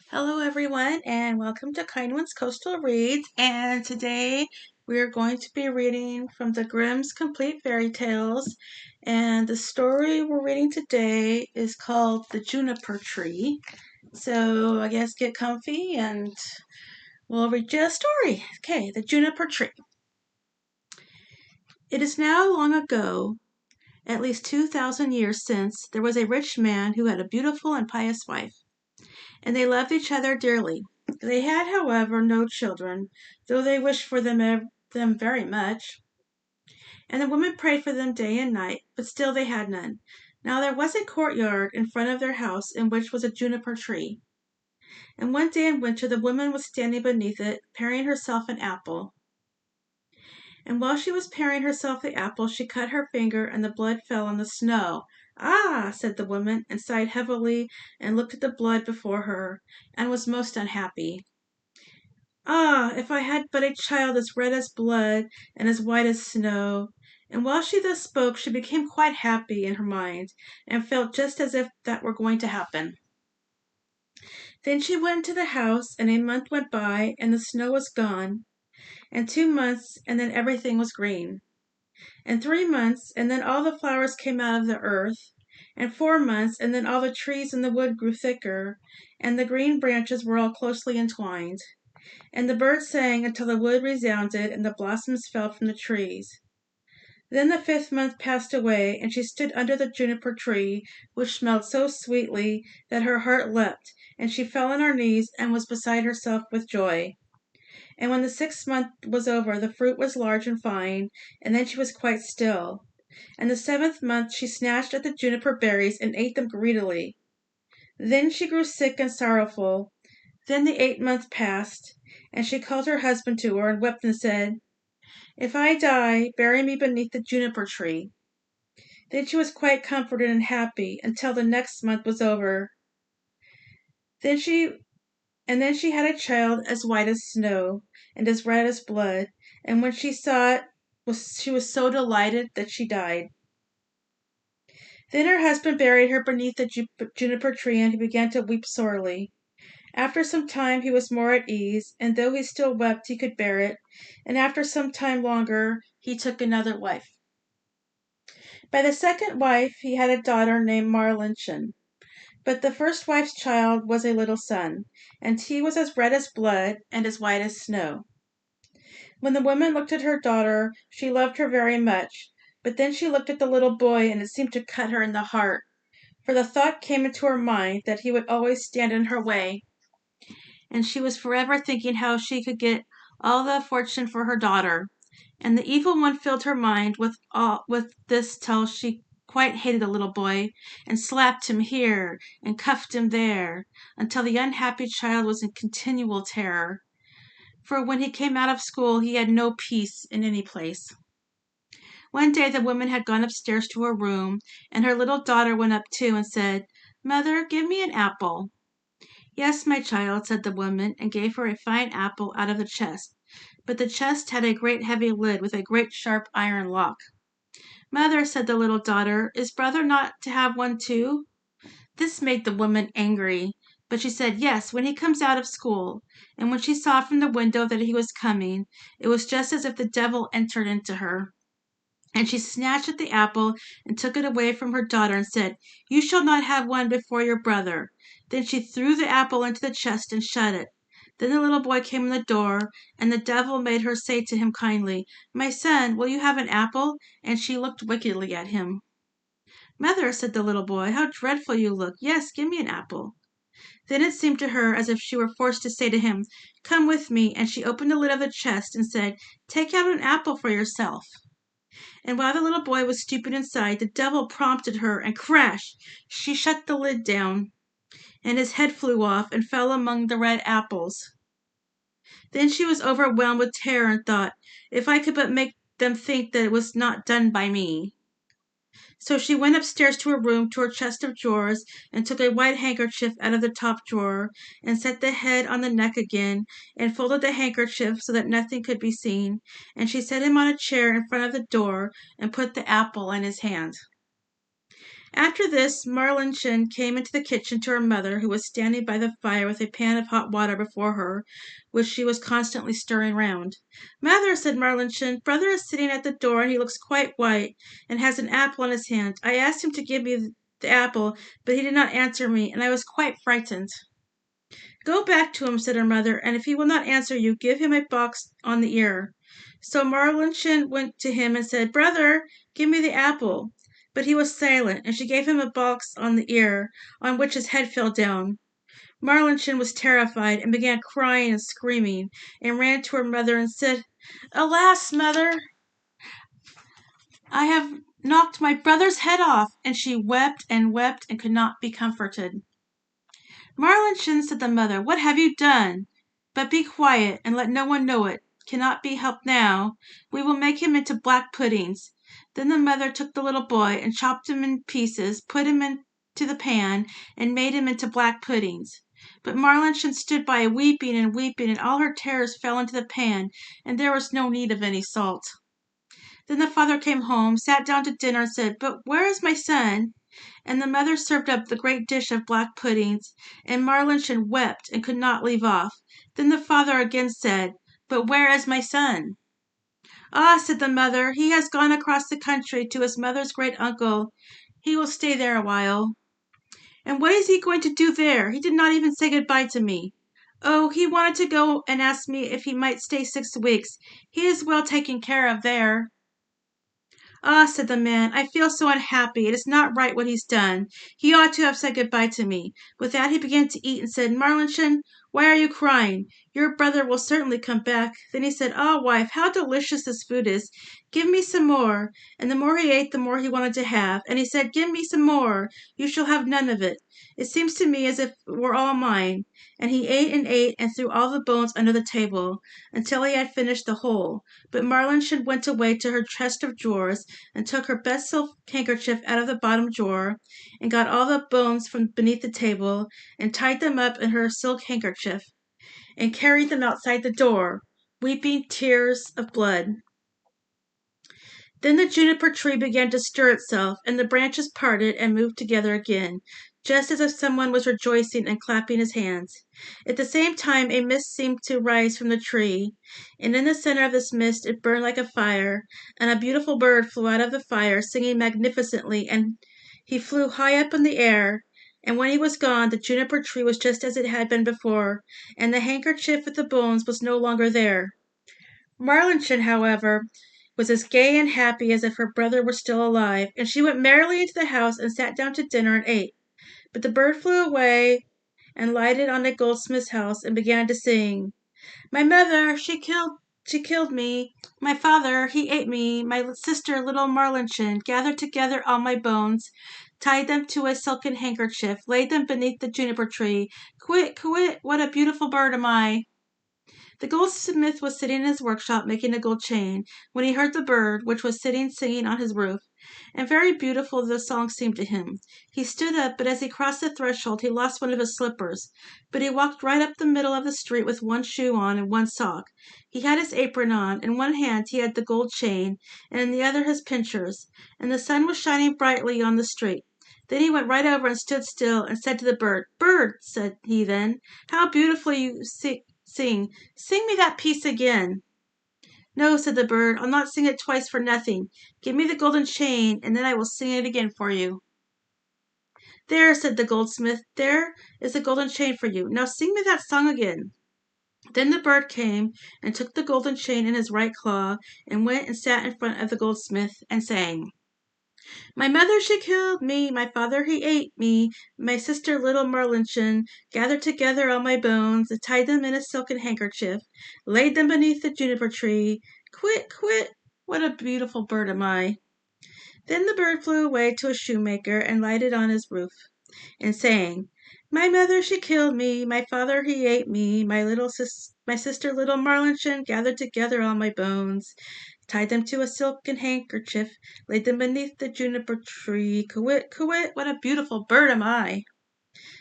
Hello, everyone, and welcome to Kindwyn's Coastal Reads. And today we are going to be reading from the Grimm's Complete Fairy Tales. And the story we're reading today is called The Juniper Tree. So I guess get comfy and we'll read you a story. Okay, The Juniper Tree. It is now long ago, at least 2,000 years since, there was a rich man who had a beautiful and pious wife, and they loved each other dearly. They had, however, no children, though they wished for them very much, and the woman prayed for them day and night, but still they had none. Now there was a courtyard in front of their house in which was a juniper tree, and one day in winter the woman was standing beneath it, paring herself an apple. And while she was paring herself the apple, she cut her finger, and the blood fell on the snow. "Ah!" said the woman, and sighed heavily, and looked at the blood before her, and was most unhappy. "Ah, if I had but a child as red as blood and as white as snow!" And while she thus spoke, she became quite happy in her mind, and felt just as if that were going to happen. Then she went into the house, and a month went by, and the snow was gone, and 2 months, and then everything was green, and 3 months, and then all the flowers came out of the earth, and 4 months, and then all the trees in the wood grew thicker, and the green branches were all closely entwined, and the birds sang until the wood resounded, and the blossoms fell from the trees. Then the 5th month passed away, and she stood under the juniper tree, which smelled so sweetly that her heart leapt, and she fell on her knees, and was beside herself with joy. And when the 6th month was over, the fruit was large and fine, and then she was quite still. And the 7th month she snatched at the juniper berries, and ate them greedily. Then she grew sick and sorrowful. Then the 8th month passed, and she called her husband to her, and wept and said, "If I die, bury me beneath the juniper tree." Then she was quite comforted and happy until the next month was over. Then she had a child as white as snow and as red as blood, and when she saw it, she was so delighted that she died. Then her husband buried her beneath the juniper tree, and he began to weep sorely. After some time he was more at ease, and though he still wept he could bear it, and after some time longer he took another wife. By the second wife he had a daughter named Marlinchen, but the first wife's child was a little son, and he was as red as blood and as white as snow. When the woman looked at her daughter, she loved her very much, but then she looked at the little boy, and it seemed to cut her in the heart, for the thought came into her mind that he would always stand in her way, and she was forever thinking how she could get all the fortune for her daughter. And the evil one filled her mind with this till she quite hated the little boy, and slapped him here and cuffed him there, until the unhappy child was in continual terror, for when he came out of school he had no peace in any place. One day the woman had gone upstairs to her room, and her little daughter went up too, and said, "Mother, give me an apple." "Yes, my child," said the woman, and gave her a fine apple out of the chest, but the chest had a great heavy lid with a great sharp iron lock. "Mother," said the little daughter, "is brother not to have one too?" This made the woman angry, but she said, "Yes, when he comes out of school." And when she saw from the window that he was coming, it was just as if the devil entered into her. And she snatched at the apple and took it away from her daughter, and said, "You shall not have one before your brother." Then she threw the apple into the chest and shut it. Then the little boy came in the door, and the devil made her say to him kindly, "My son, will you have an apple?" And she looked wickedly at him. "Mother," said the little boy, "how dreadful you look! Yes, give me an apple." Then it seemed to her as if she were forced to say to him, "Come with me," and she opened the lid of the chest and said, "Take out an apple for yourself." And while the little boy was stooping inside, the devil prompted her, and crash! She shut the lid down, and his head flew off and fell among the red apples. Then she was overwhelmed with terror, and thought, "If I could but make them think that it was not done by me." So she went upstairs to her room, to her chest of drawers, and took a white handkerchief out of the top drawer, and set the head on the neck again, and folded the handkerchief so that nothing could be seen, and she set him on a chair in front of the door, and put the apple in his hand. After this, Marlinchen came into the kitchen to her mother, who was standing by the fire with a pan of hot water before her, which she was constantly stirring round. "Mother," said Marlinchen, "brother is sitting at the door, and he looks quite white, and has an apple in his hand. I asked him to give me the apple, but he did not answer me, and I was quite frightened." "Go back to him," said her mother, "and if he will not answer you, give him a box on the ear." So Marlinchen went to him and said, "Brother, give me the apple." But he was silent, and she gave him a box on the ear, on which his head fell down. Marlinchen was terrified, and began crying and screaming, and ran to her mother and said, "Alas, mother, I have knocked my brother's head off." And she wept and could not be comforted. "Marlinchen," said the mother, "what have you done? But be quiet, and let no one know it. Cannot be helped now. We will make him into black puddings." Then the mother took the little boy, and chopped him in pieces, put him into the pan, and made him into black puddings. But Marlinchen stood by weeping, and all her terrors fell into the pan, and there was no need of any salt. Then the father came home, sat down to dinner, and said, "But where is my son?" And the mother served up the great dish of black puddings, and Marlinchen wept and could not leave off. Then the father again said, "But where is my son?" "Ah," said the mother, "he has gone across the country to his mother's great uncle. He will stay there a while." "And what is he going to do there? He did not even say good-bye to me." "Oh, he wanted to go and ask me if he might stay 6 weeks. He is well taken care of there." "Ah," said the man, "I feel so unhappy. It is not right what he's done. He ought to have said good-bye to me." With that he began to eat, and said, "Marlinchen, why are you crying? Your brother will certainly come back." Then he said, "Ah, wife, how delicious this food is. Give me some more." And the more he ate, the more he wanted to have. And he said, "Give me some more. You shall have none of it. It seems to me as if it were all mine." And he ate, and threw all the bones under the table, until he had finished the whole. But Marlinchen went away to her chest of drawers, and took her best silk handkerchief out of the bottom drawer, and got all the bones from beneath the table, and tied them up in her silk handkerchief, and carried them outside the door, weeping tears of blood. Then the juniper tree began to stir itself, and the branches parted and moved together again, just as if someone was rejoicing and clapping his hands. At the same time a mist seemed to rise from the tree, and in the center of this mist it burned like a fire, and a beautiful bird flew out of the fire, singing magnificently, and he flew high up in the air. And when he was gone, the juniper tree was just as it had been before, and the handkerchief with the bones was no longer there. Marlinchen, however, was as gay and happy as if her brother were still alive, and she went merrily into the house and sat down to dinner and ate. But the bird flew away and lighted on a goldsmith's house and began to sing, "My mother, she killed me. My father, he ate me. My sister, little Marlinchen, gathered together all my bones, tied them to a silken handkerchief, laid them beneath the juniper tree. Quit, quit, what a beautiful bird am I!" The goldsmith was sitting in his workshop making a gold chain, when he heard the bird, which was sitting singing on his roof, and very beautiful the song seemed to him. He stood up, but as he crossed the threshold he lost one of his slippers. But he walked right up the middle of the street with one shoe on and one sock. He had his apron on, in one hand he had the gold chain, and in the other his pincers, and the sun was shining brightly on the street. Then he went right over and stood still, and said to the bird, "Bird," said he then, "how beautifully you sing. Sing me that piece again." "No," said the bird, "I'll not sing it twice for nothing. Give me the golden chain, and then I will sing it again for you." "There," said the goldsmith, "there is the golden chain for you. Now sing me that song again." Then the bird came and took the golden chain in his right claw, and went and sat in front of the goldsmith and sang, "My mother, she killed me. My father, he ate me. My sister, little Marlinchen, gathered together all my bones, and tied them in a silken handkerchief, laid them beneath the juniper tree. Quit, quit, what a beautiful bird am I!" Then the bird flew away to a shoemaker, and lighted on his roof, and sang, "My mother, she killed me. My father, he ate me. My sister, little Marlinchen, gathered together all my bones, tied them to a silken handkerchief, laid them beneath the juniper tree. Quit, quit, what a beautiful bird am I!"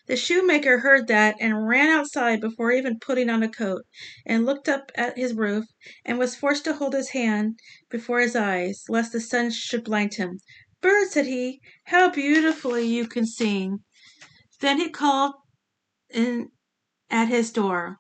The shoemaker heard that, and ran outside before even putting on a coat, and looked up at his roof, and was forced to hold his hand before his eyes, lest the sun should blind him. "Bird," said he, how beautifully you can sing. Then he called in at his door.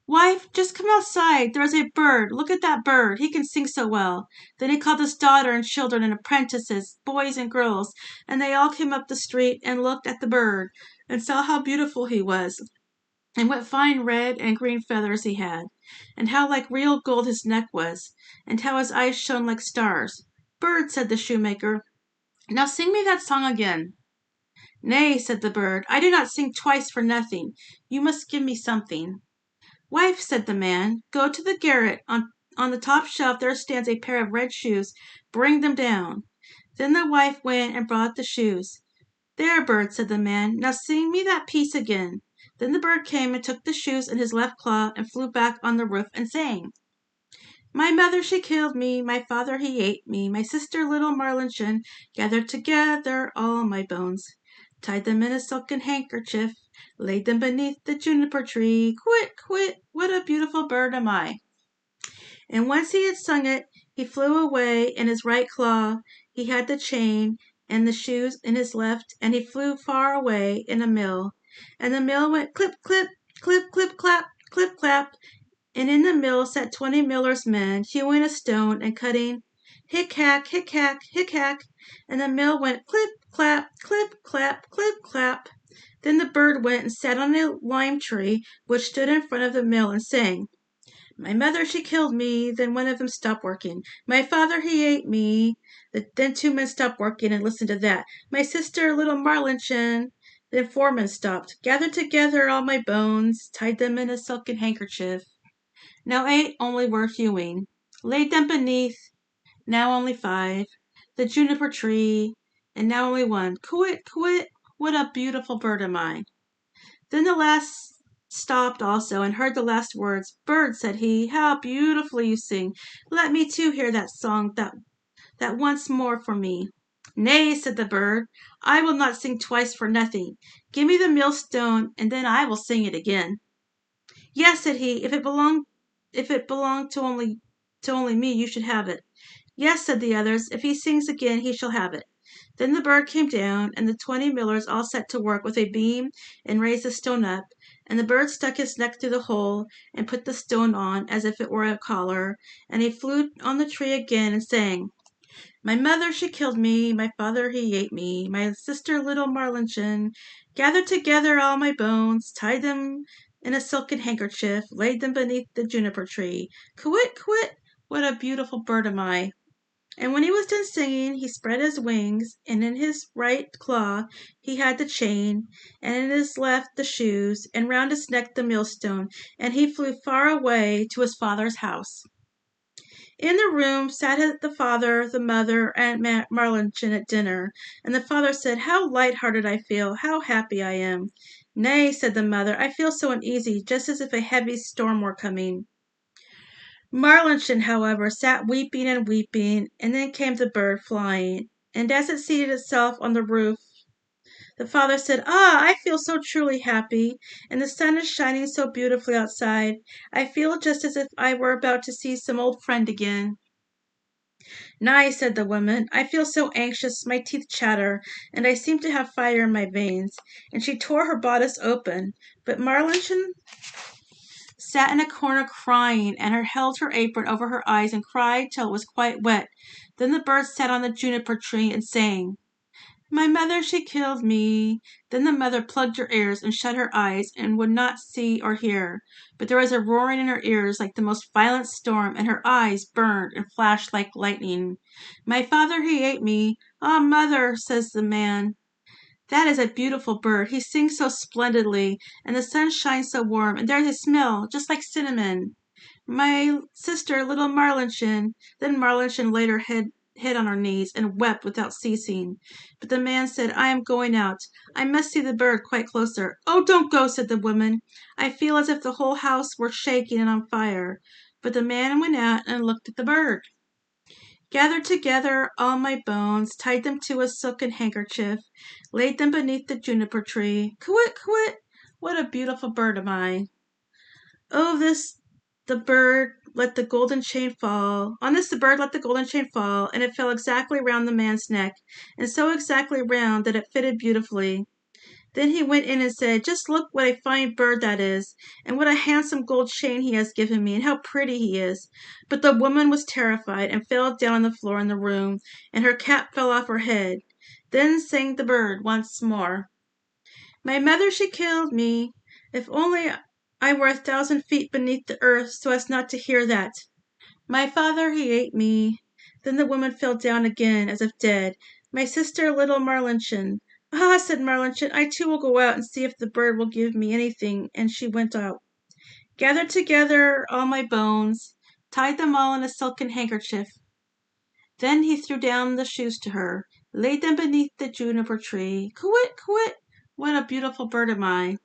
Wife, just come outside. There is a bird. Look at that bird. He can sing so well. Then he called his daughter and children and apprentices, boys and girls, and they all came up the street and looked at the bird and saw how beautiful he was, and what fine red and green feathers he had, and how like real gold his neck was, and how his eyes shone like stars. Bird, said the shoemaker, now sing me that song again. Nay, said the bird, I do not sing twice for nothing. You must give me something. Wife, said the man, go to the garret. On the top shelf there stands a pair of red shoes. Bring them down. Then the wife went and brought the shoes. There, bird, said the man, now sing me that piece again. Then the bird came and took the shoes in his left claw and flew back on the roof and sang. My mother she killed me, my father he ate me, my sister little Marlinchen gathered together all my bones, tied them in a silken handkerchief, laid them beneath the juniper tree. Quit, quit, what a beautiful bird am I. And once he had sung it, he flew away. In his right claw he had the chain and the shoes in his left, and he flew far away in a mill. And the mill went clip, clip, clip, clip, clap, clip, clap. And in the mill sat 20 miller's men, hewing a stone and cutting, hick hack, hick hack, hick hack. And the mill went clip, clap, clip, clap, clip, clap. Then the bird went and sat on a lime tree which stood in front of the mill and sang. My mother she killed me, then one of them stopped working. My father he ate me. Then 2 men stopped working and listened to that. My sister little Marlinchen. Then 4 men stopped, gathered together all my bones, tied them in a silken handkerchief. Now 8 only were hewing, laid them beneath, now only 5, the juniper tree, and now only 1. Quit, quit, what a beautiful bird am I. Then the last stopped also and heard the last words. Bird, said he, how beautifully you sing. Let me too hear that song, that once more for me. Nay, said the bird, I will not sing twice for nothing. Give me the millstone, and then I will sing it again. Yes, said he, if it belonged to only me, you should have it. Yes, said the others, if he sings again, he shall have it. Then the bird came down, and the 20 millers all set to work with a beam and raised the stone up, and the bird stuck his neck through the hole and put the stone on as if it were a collar, and he flew on the tree again and sang. My mother she killed me, my father he ate me, my sister little Marlinchen gathered together all my bones, tied them in a silken handkerchief, laid them beneath the juniper tree. Quit, quit, what a beautiful bird am I. And when he was done singing, he spread his wings, and in his right claw he had the chain, and in his left the shoes, and round his neck the millstone, and he flew far away to his father's house. In the room sat the father, the mother, and Marlinchen at dinner, and the father said, how light-hearted I feel, how happy I am. Nay, said the mother, I feel so uneasy, just as if a heavy storm were coming. Marlinchen, however, sat weeping and weeping, and then came the bird flying, and as it seated itself on the roof, the father said, ah, I feel so truly happy, and the sun is shining so beautifully outside. I feel just as if I were about to see some old friend again. Nay, said the woman, I feel so anxious, my teeth chatter, and I seem to have fire in my veins. And she tore her bodice open, but Marlinchen sat in a corner crying, and held her apron over her eyes and cried till it was quite wet. Then the bird sat on the juniper tree and sang. My mother she killed me. Then the mother plugged her ears and shut her eyes and would not see or hear. But there was a roaring in her ears like the most violent storm, and her eyes burned and flashed like lightning. My father he ate me. Ah, mother, says the man. That is a beautiful bird. He sings so splendidly, and the sun shines so warm, and there's a smell just like cinnamon. My sister, little Marlinchen. Then Marlinchen laid her head on her knees and wept without ceasing. But the man said, I am going out. I must see the bird quite closer. Oh, don't go, said the woman. I feel as if the whole house were shaking and on fire. But the man went out and looked at the bird. Gathered together all my bones, tied them to a silken handkerchief, laid them beneath the juniper tree. Quit, quit, what a beautiful bird am I. Oh, this the bird let the golden chain fall. On this, the bird let the golden chain fall, and it fell exactly round the man's neck, and so exactly round that it fitted beautifully. Then he went in and said, "Just look what a fine bird that is, and what a handsome gold chain he has given me, and how pretty he is." But the woman was terrified, and fell down on the floor in the room, and her cap fell off her head. Then sang the bird once more. "My mother, she killed me. If only I were 1,000 feet beneath the earth, so as not to hear that. My father, he ate me." Then the woman fell down again, as if dead. "My sister, little Marlinchen." "Ah," said Marlinchen, "I too will go out and see if the bird will give me anything." And she went out, gathered together all my bones, tied them all in a silken handkerchief. Then he threw down the shoes to her, laid them beneath the juniper tree. Kywitt, kywitt, what a beautiful bird am I!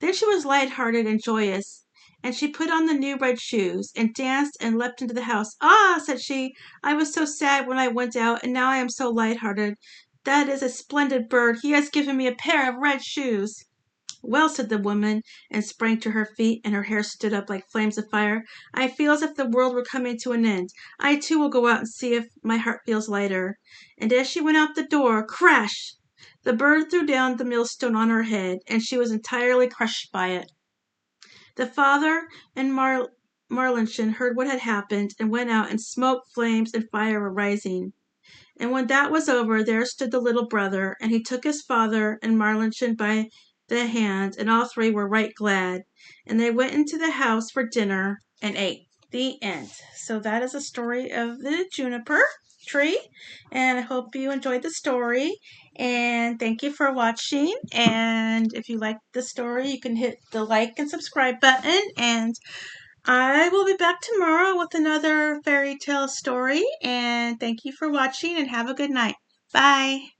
Then she was light-hearted and joyous, and she put on the new red shoes, and danced and leapt into the house. "Ah," said she, "I was so sad when I went out, and now I am so light-hearted. That is a splendid bird. He has given me a pair of red shoes." "Well," said the woman, and sprang to her feet, and her hair stood up like flames of fire, "I feel as if the world were coming to an end. I too will go out and see if my heart feels lighter." And as she went out the door, crash! The bird threw down the millstone on her head, and she was entirely crushed by it. The father and Marlinchen heard what had happened, and went out, and smoke, flames, and fire were rising. And when that was over, there stood the little brother, and he took his father and Marlinchen by the hand, and all three were right glad. And they went into the house for dinner and ate. The end. So that is a story of the juniper tree, and I hope you enjoyed the story, and thank you for watching. And if you liked the story, you can hit the like and subscribe button, and I will be back tomorrow with another fairy tale story, and thank you for watching, and have a good night. Bye.